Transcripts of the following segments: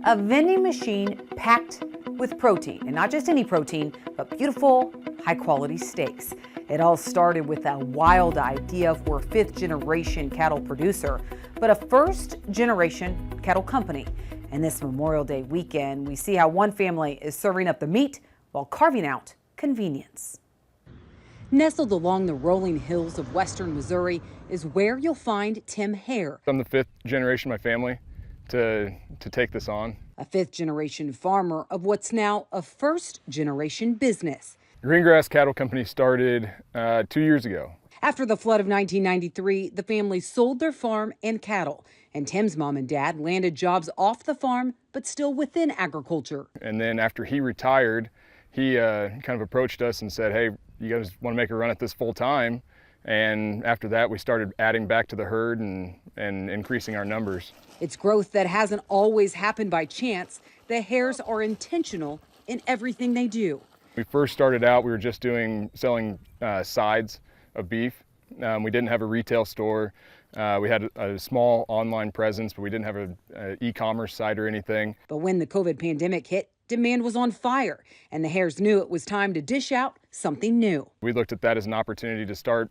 A vending machine packed with protein, and not just any protein, but beautiful, high-quality steaks. It all started with a wild idea for a fifth-generation cattle producer, but a first-generation cattle company. And this Memorial Day weekend, we see how one family is serving up the meat while carving out convenience. Nestled along the rolling hills of western Missouri is where you'll find Tim Haer. I'm the fifth generation of my family to take this on. A fifth-generation farmer of what's now a first-generation business. Greengrass Cattle Company started 2 years ago. After the flood of 1993, the family sold their farm and cattle, and Tim's mom and dad landed jobs off the farm, but still within agriculture. And then after he retired, he kind of approached us and said, hey, you guys want to make a run at this full time? And after that, we started adding back to the herd and increasing our numbers. It's growth that hasn't always happened by chance. The Haers are intentional in everything they do. We first started out, we were just selling sides of beef. We didn't have a retail store. We had a small online presence, but we didn't have an e-commerce site or anything. But when the COVID pandemic hit, demand was on fire, and the Haers knew it was time to dish out something new. We looked at that as an opportunity to start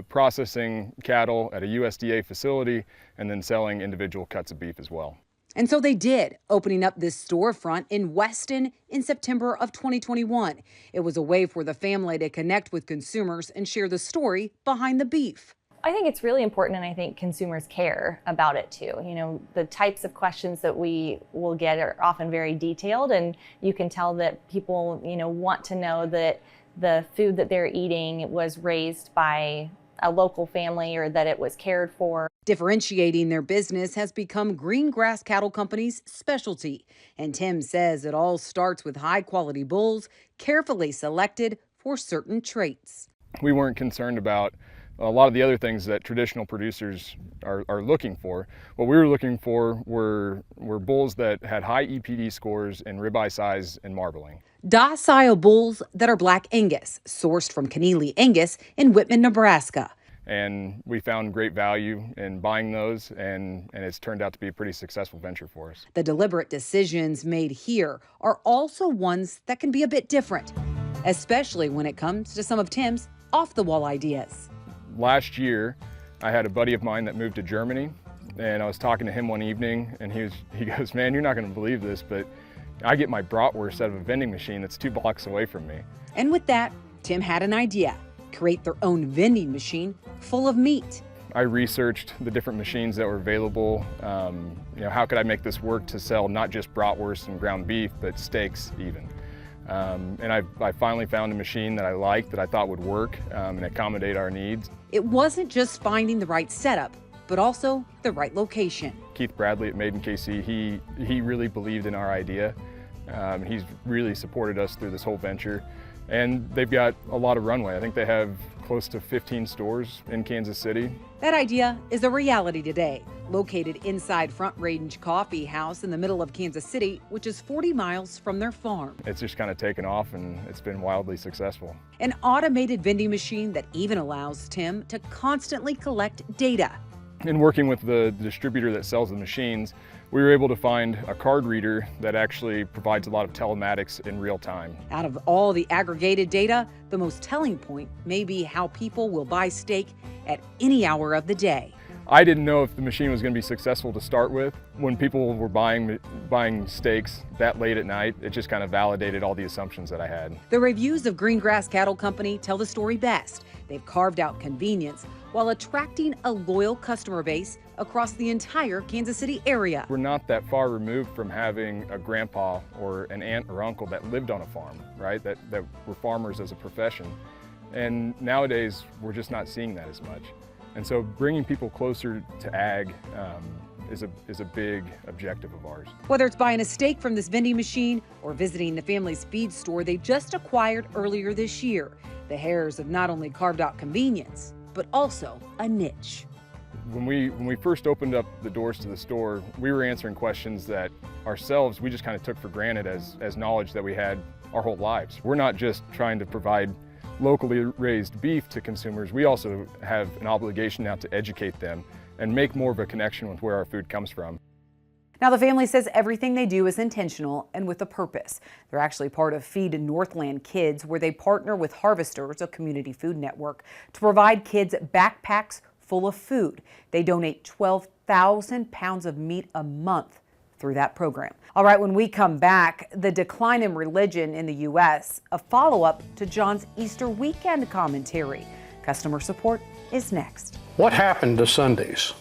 processing cattle at a USDA facility and then selling individual cuts of beef as well. And so they did, opening up this storefront in Weston in September of 2021. It was a way for the family to connect with consumers and share the story behind the beef. I think it's really important, and I think consumers care about it too. You know, the types of questions that we will get are often very detailed, and you can tell that people, want to know that the food that they're eating was raised by a local family or that it was cared for. Differentiating their business has become Greengrass Cattle Company's specialty. And Tim says it all starts with high-quality bulls, carefully selected for certain traits. We weren't concerned about a lot of the other things that traditional producers are looking for. What we were looking for were bulls that had high EPD scores in ribeye size and marbling. Docile bulls that are Black Angus, sourced from Keneally Angus in Whitman, Nebraska. And we found great value in buying those, and it's turned out to be a pretty successful venture for us. The deliberate decisions made here are also ones that can be a bit different, especially when it comes to some of Tim's off-the-wall ideas. Last year, I had a buddy of mine that moved to Germany, and I was talking to him one evening, and he goes, man, you're not going to believe this, but I get my bratwurst out of a vending machine that's 2 blocks away from me. And with that, Tim had an idea: create their own vending machine full of meat. I researched the different machines that were available. How could I make this work to sell not just bratwurst and ground beef, but steaks even. And I finally found a machine that I liked, that I thought would work and accommodate our needs. It wasn't just finding the right setup, but also the right location. Keith Bradley at Made in KC, he really believed in our idea. He's really supported us through this whole venture. And they've got a lot of runway. I think they have close to 15 stores in Kansas City. That idea is a reality today. Located inside Front Range Coffee House in the middle of Kansas City, which is 40 miles from their farm. It's just kind of taken off, and it's been wildly successful. An automated vending machine that even allows Tim to constantly collect data. In working with the distributor that sells the machines, we were able to find a card reader that actually provides a lot of telematics in real time. Out of all the aggregated data, the most telling point may be how people will buy steak at any hour of the day. I didn't know if the machine was going to be successful to start with. When people were buying steaks that late at night, it just kind of validated all the assumptions that I had. The reviews of Greengrass Cattle Company tell the story best. They've carved out convenience while attracting a loyal customer base across the entire Kansas City area. We're not that far removed from having a grandpa or an aunt or uncle that lived on a farm, right? That were farmers as a profession. And nowadays, we're just not seeing that as much. And so bringing people closer to ag is a big objective of ours. Whether it's buying a steak from this vending machine or visiting the family's feed store they just acquired earlier this year, the Haers have not only carved out convenience, but also a niche. When we first opened up the doors to the store, we were answering questions that ourselves we just kind of took for granted as knowledge that we had our whole lives. We're not just trying to provide locally raised beef to consumers, we also have an obligation now to educate them and make more of a connection with where our food comes from. Now, the family says everything they do is intentional and with a purpose. They're actually part of Feed Northland Kids, where they partner with Harvesters, a community food network, to provide kids backpacks full of food. They donate 12,000 pounds of meat a month through that program. All right, when we come back, the decline in religion in the U.S., a follow-up to John's Easter weekend commentary. Customer support is next. What happened to Sundays?